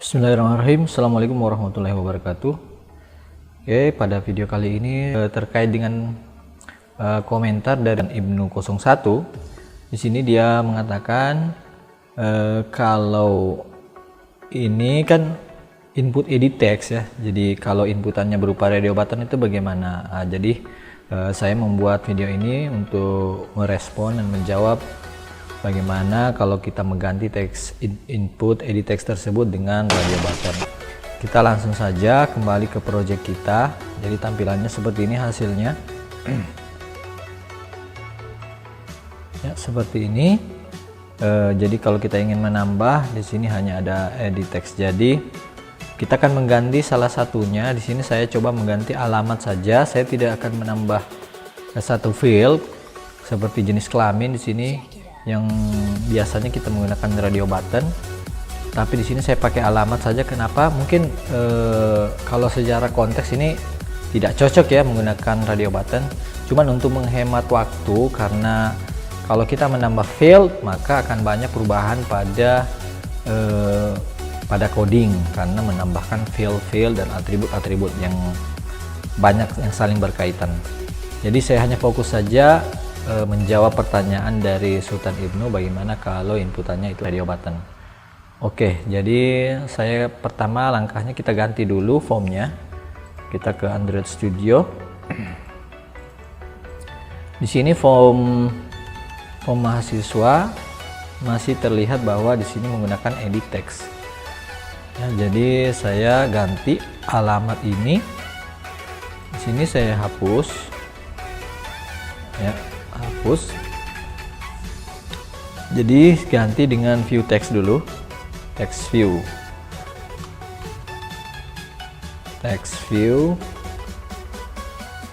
Bismillahirrahmanirrahim. Assalamualaikum warahmatullahi wabarakatuh. Oke, pada video kali ini terkait dengan komentar dari Ibnu 01. Di sini dia mengatakan kalau ini kan input edit text ya. Jadi kalau inputannya berupa radio button itu bagaimana? Jadi saya membuat video ini untuk merespon dan menjawab bagaimana kalau kita mengganti teks input edit text tersebut dengan radio button. Kita langsung saja kembali ke project kita. Jadi tampilannya seperti ini hasilnya. Ya, seperti ini. Jadi kalau kita ingin menambah, di sini hanya ada edit text. Jadi kita akan mengganti salah satunya. Di sini saya coba mengganti alamat saja. Saya tidak akan menambah satu field seperti jenis kelamin di sini yang biasanya kita menggunakan radio button, tapi di sini saya pakai alamat saja. Kenapa? Mungkin kalau secara konteks ini tidak cocok ya menggunakan radio button, cuman untuk menghemat waktu, karena kalau kita menambah field maka akan banyak perubahan pada coding, karena menambahkan field dan atribut-atribut yang banyak yang saling berkaitan. Jadi saya hanya fokus saja menjawab pertanyaan dari Sultan Ibnu, bagaimana kalau inputannya itu radio button. Oke, jadi saya pertama langkahnya kita ganti dulu formnya. Kita ke Android Studio. Di sini form mahasiswa masih terlihat bahwa di sini menggunakan edit text. Ya, jadi saya ganti alamat ini. Di sini saya hapus. Ya. Hapus. Jadi ganti dengan view text dulu. Text view.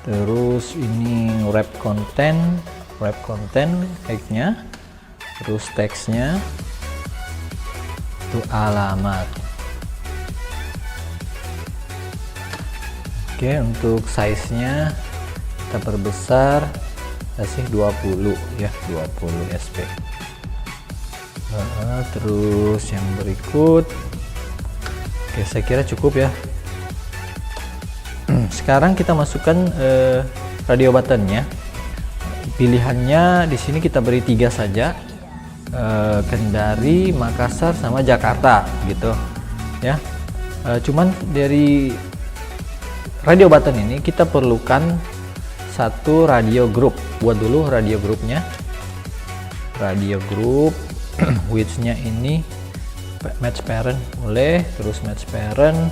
Terus ini wrap content tag-nya. Terus teksnya itu alamat. Oke, untuk size-nya kita perbesar, kasih 20 ya, 20 sp. Terus yang berikut, oke, saya kira cukup ya. Sekarang kita masukkan radio buttonnya. Pilihannya di sini kita beri 3 saja, Kendari, Makassar, sama Jakarta gitu ya. Cuman dari radio button ini kita perlukan satu radio group. Buat dulu radio grupnya, radio group. Width-nya ini match parent boleh, terus match parent,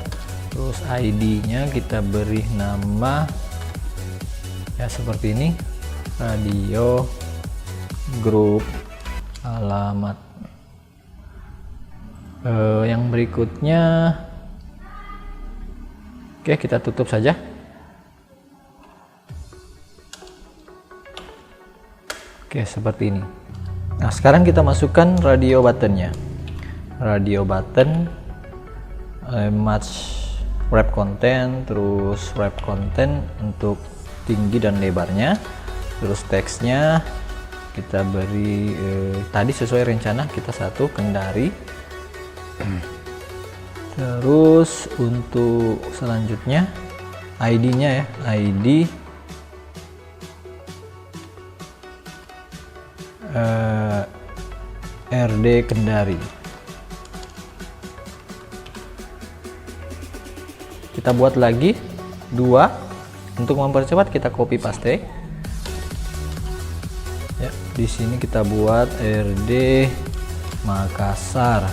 terus ID-nya kita beri nama ya seperti ini, radio group alamat. Yang berikutnya, oke, kita tutup saja. Oke, seperti ini. Nah, sekarang kita masukkan radio buttonnya. Radio button, match wrap content, terus wrap content untuk tinggi dan lebarnya. Terus teksnya kita beri tadi sesuai rencana kita 1 Kendari. Terus untuk selanjutnya ID-nya ya, ID RD Kendari. Kita buat lagi 2. Untuk mempercepat kita copy paste. Ya, di sini kita buat RD Makassar.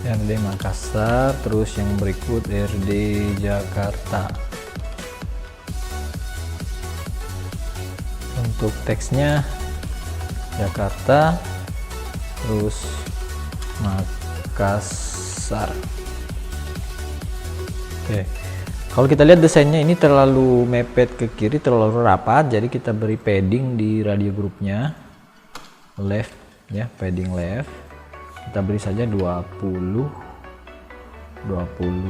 RD Makassar, terus yang berikut RD Jakarta. Untuk teksnya Jakarta, terus Makassar. Oke, kalau kita lihat desainnya ini terlalu mepet ke kiri, terlalu rapat, jadi kita beri padding di radio grupnya, left ya, padding left. Kita beri saja 20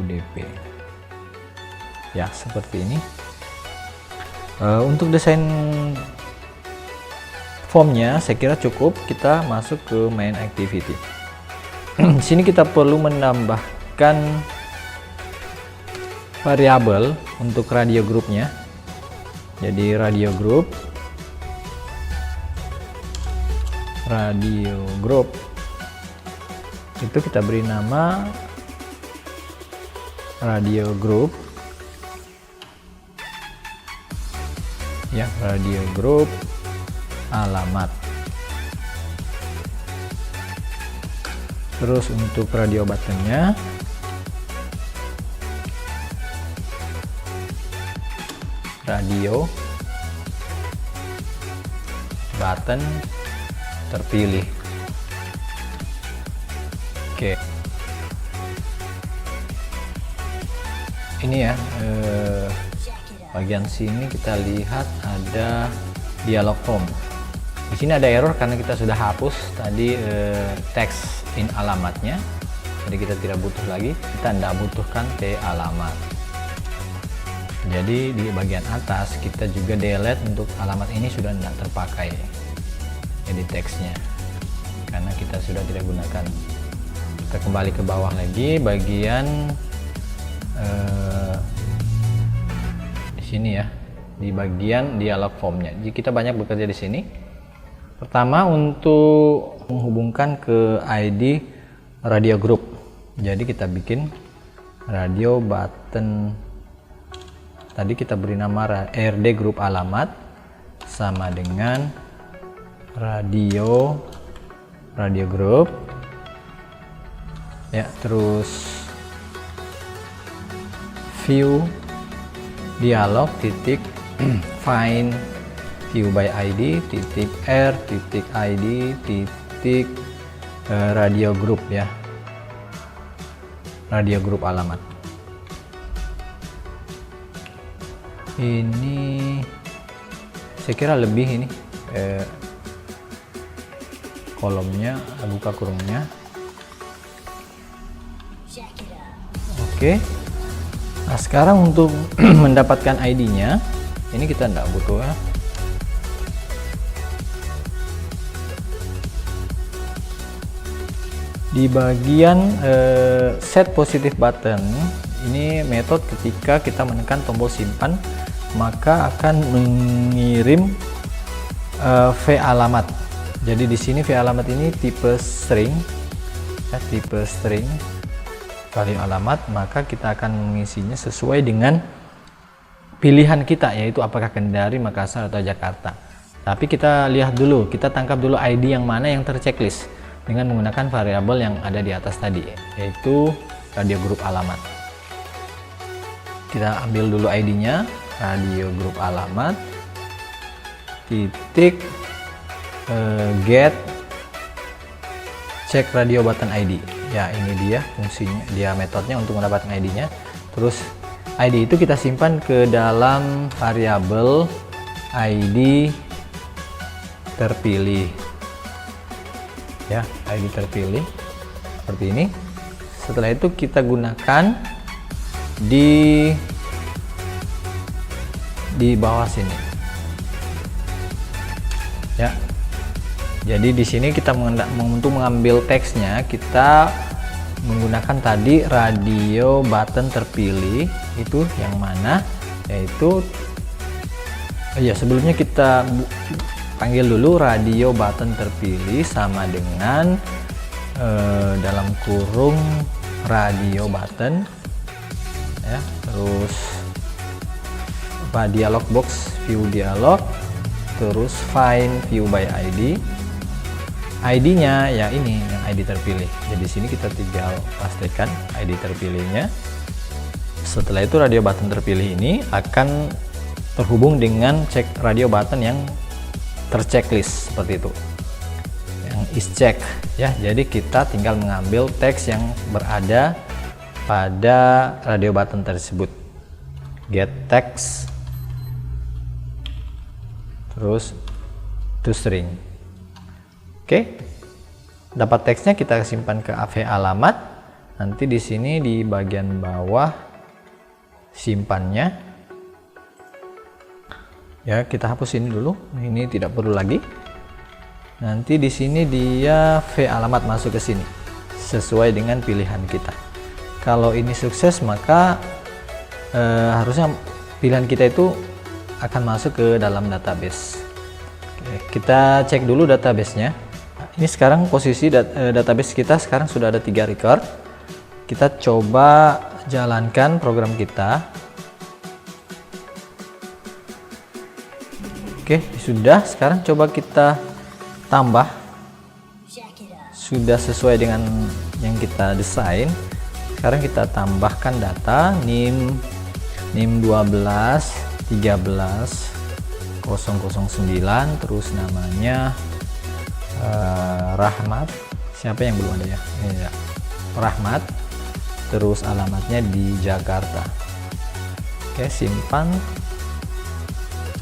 dp ya, seperti ini. Untuk desain formnya saya kira cukup. Kita masuk ke main activity. Di sini kita perlu menambahkan variabel untuk radio grupnya. Jadi radio group itu kita beri nama radio group ya, radio group alamat. Terus untuk radio buttonnya radio button terpilih. Oke, ini ya bagian sini kita lihat ada dialog form. Di sini ada error karena kita sudah hapus tadi teks in alamatnya, jadi kita tidak butuh lagi, kita tidak butuhkan t alamat. Jadi di bagian atas kita juga delete untuk alamat ini sudah tidak terpakai, jadi teksnya karena kita sudah tidak gunakan. Kita kembali ke bawah lagi bagian di sini ya, di bagian dialog formnya. Jadi kita banyak bekerja di sini. Pertama untuk menghubungkan ke ID radio group. Jadi kita bikin radio button. Tadi kita beri nama RD group alamat sama dengan radio group ya, terus view dialog titik find view by ID titik R titik ID titik radio group ya, radio group alamat. Ini saya kira lebih ini kolomnya, buka kurungnya. Oke. Nah sekarang untuk mendapatkan ID-nya ini kita tidak butuh ya. Di bagian set positive button ini metode ketika kita menekan tombol simpan maka akan mengirim v alamat. Jadi di sini v alamat ini tipe string ya, tipe string value alamat, maka kita akan mengisinya sesuai dengan pilihan kita, yaitu apakah Kendari, Makassar atau Jakarta. Tapi kita lihat dulu, kita tangkap dulu ID yang mana yang terchecklist dengan menggunakan variabel yang ada di atas tadi, yaitu radio group alamat. Kita ambil dulu ID-nya, radio group alamat titik get cek radio button ID. Ya ini dia fungsinya, dia metodenya untuk mendapatkan ID-nya. Terus ID itu kita simpan ke dalam variabel ID terpilih ya, ID terpilih seperti ini. Setelah itu kita gunakan di bawah sini ya. Jadi di sini kita untuk mengambil teksnya kita menggunakan tadi radio button terpilih, itu yang mana, yaitu ya sebelumnya kita panggil dulu radio button terpilih sama dengan dalam kurung radio button ya, terus dialog box view dialog, terus find view by ID. ID-nya ya ini yang ID terpilih. Jadi sini kita tinggal pastikan ID terpilihnya. Setelah itu radio button terpilih ini akan terhubung dengan cek radio button yang terchecklist seperti itu, yang is check ya. Jadi kita tinggal mengambil teks yang berada pada radio button tersebut, get text, terus to string. Oke, dapat teksnya kita simpan ke AV alamat. Nanti di sini di bagian bawah simpannya ya, kita hapus ini dulu, ini tidak perlu lagi. Nanti di sini dia V alamat masuk ke sini. sesuai dengan pilihan kita. Kalau ini sukses, maka harusnya pilihan kita itu akan masuk ke dalam database. Oke, kita cek dulu databasenya. Ini sekarang posisi database kita sekarang sudah ada 3 record. Kita coba jalankan program kita. Oke, sudah. Sekarang coba kita tambah. Sudah sesuai dengan yang kita desain. Sekarang kita tambahkan data NIM 12 13 009, terus namanya Rahmat. Siapa yang belum ada ya? Ya, Rahmat. Terus alamatnya di Jakarta. Oke, simpan.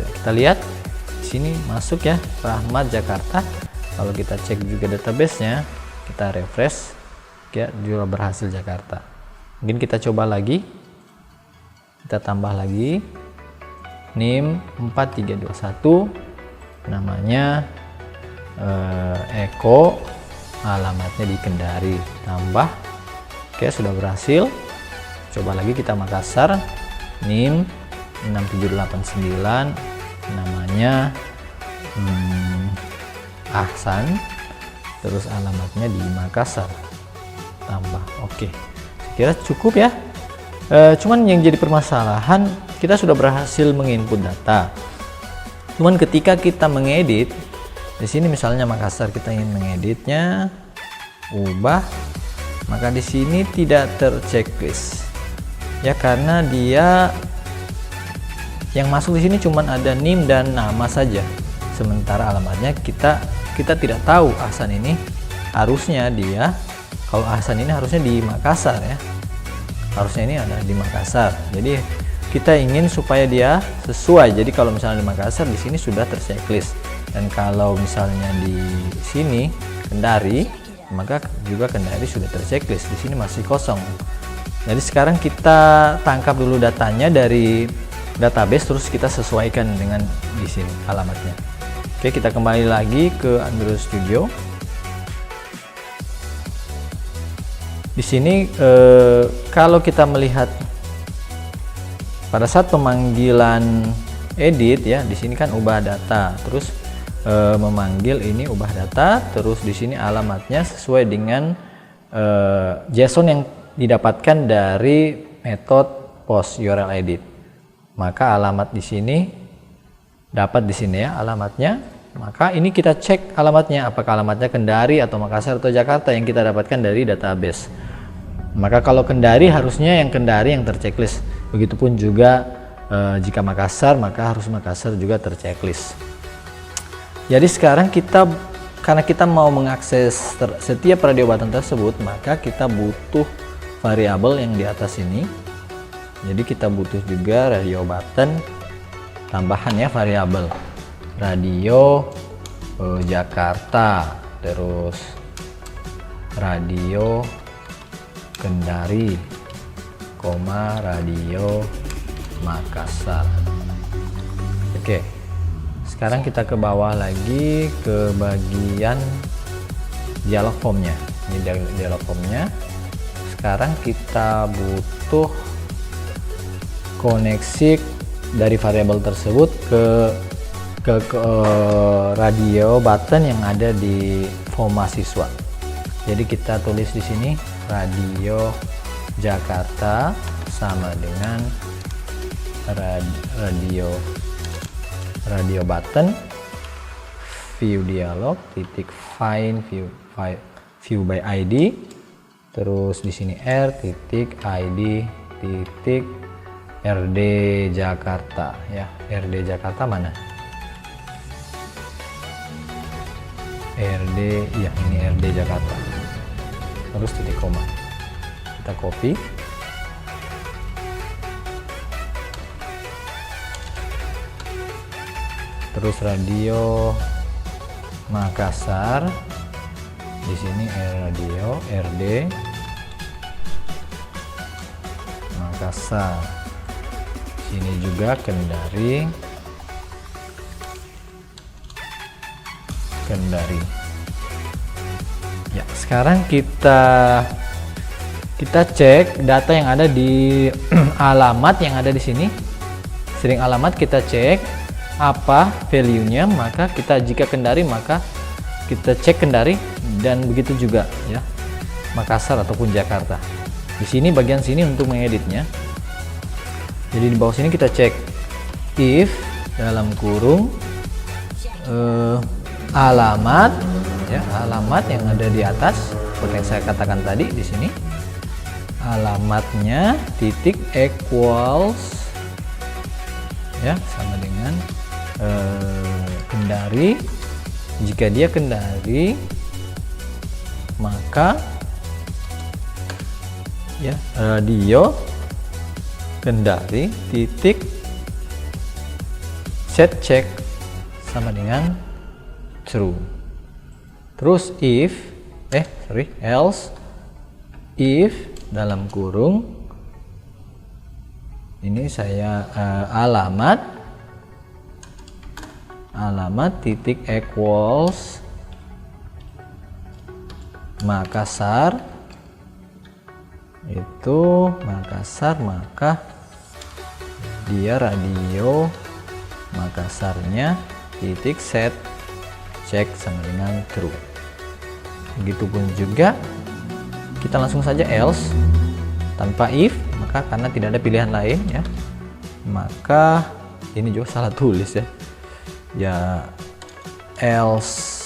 Coba kita lihat di sini masuk ya, Rahmat Jakarta. Kalau kita cek juga database-nya, kita refresh, ya juga berhasil Jakarta. Mungkin kita coba lagi, kita tambah lagi NIM 4321, namanya Eko, alamatnya di Kendari, tambah. Oke, sudah berhasil. Coba lagi kita Makassar, NIM 6789, namanya Ahsan, terus alamatnya di Makassar, tambah. Oke, kira cukup ya. Cuman yang jadi permasalahan, kita sudah berhasil menginput data. Cuman ketika kita mengedit, di sini misalnya Makassar, kita ingin mengeditnya, ubah, maka di sini tidak terchecklist ya, karena dia yang masuk di sini cuman ada NIM dan nama saja. Sementara alamatnya kita tidak tahu Ahsan ini harusnya dia, kalau Ahsan ini harusnya di Makassar ya, harusnya ini ada di Makassar. Jadi kita ingin supaya dia sesuai. Jadi kalau misalnya di Makassar, di sini sudah terchecklist, dan kalau misalnya di sini Kendari, maka juga Kendari sudah terchecklist. Di sini masih kosong. Jadi sekarang kita tangkap dulu datanya dari database, terus kita sesuaikan dengan di sini alamatnya. Oke, kita kembali lagi ke Android Studio. Di sini kalau kita melihat pada saat pemanggilan edit ya, di sini kan ubah data, terus memanggil ini ubah data, terus di sini alamatnya sesuai dengan JSON yang didapatkan dari metode post URL edit. Maka alamat di sini dapat di sini ya alamatnya. Maka ini kita cek alamatnya, apakah alamatnya Kendari atau Makassar atau Jakarta yang kita dapatkan dari database. Maka kalau Kendari, harusnya yang Kendari yang terchecklist. Begitupun juga jika Makassar, maka harus Makassar juga terchecklist. Jadi sekarang kita, karena kita mau mengakses setiap radio button tersebut, maka kita butuh variabel yang di atas ini. Jadi kita butuh juga radio button tambahan ya, variabel radio Jakarta, terus radio Kendari, radio Makassar. Oke, sekarang kita ke bawah lagi ke bagian dialog formnya. Ini dialog formnya. Sekarang kita butuh koneksi dari variabel tersebut ke radio button yang ada di form mahasiswa. Jadi kita tulis di sini radio Jakarta sama dengan radio button view dialog titik find view by ID, terus di sini r titik id titik rd Jakarta ya. RD Jakarta mana? RD ya, ini RD Jakarta, terus titik koma. Kita copy, terus radio Makassar, di sini radio RD Makassar, sini juga Kendari. Ya, sekarang kita cek data yang ada di alamat yang ada di sini. String alamat kita cek apa value-nya, maka kita jika Kendari maka kita cek Kendari, dan begitu juga ya Makassar ataupun Jakarta. Di sini bagian sini untuk mengeditnya. Jadi di bawah sini kita cek if dalam kurung alamat ya, alamat yang ada di atas seperti yang saya katakan tadi di sini, alamatnya titik equals ya sama dengan Kendari. Jika dia Kendari maka ya radio Kendari titik set check sama dengan true. Terus else if dalam kurung ini saya alamat titik equals Makassar, itu Makassar, maka dia radio Makassarnya titik set check sama dengan true. Begitupun juga kita langsung saja else tanpa if, maka karena tidak ada pilihan lain ya, maka ini juga salah tulis ya else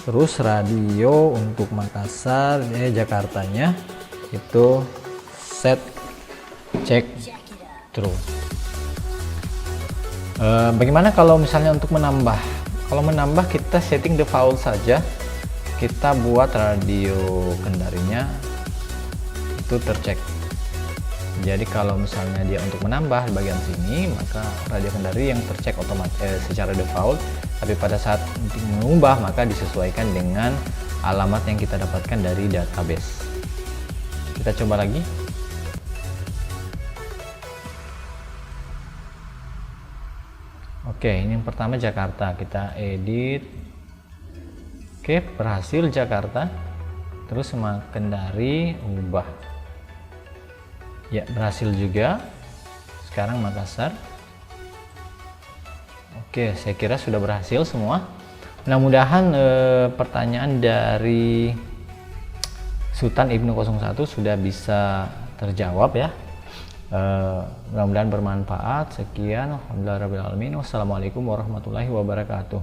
terus radio untuk Makassar Jakartanya itu set check true. Bagaimana kalau misalnya untuk menambah? Kalau menambah kita setting default saja, kita buat radio Kendarinya itu tercek. Jadi kalau misalnya dia untuk menambah bagian sini, maka radio Kendari yang tercek otomatis secara default. Tapi pada saat untuk mengubah maka disesuaikan dengan alamat yang kita dapatkan dari database. Kita coba lagi. Oke, ini yang pertama Jakarta, kita edit. Oke, berhasil Jakarta. Terus sama Kendari ubah. Ya, berhasil juga. Sekarang Makassar. Oke, saya kira sudah berhasil semua. Mudah-mudahan pertanyaan dari Sultan Ibnu 01 sudah bisa terjawab ya. Mudah-mudahan bermanfaat. Sekian, alhamdulillahirabbil alamin. Wassalamualaikum warahmatullahi wabarakatuh.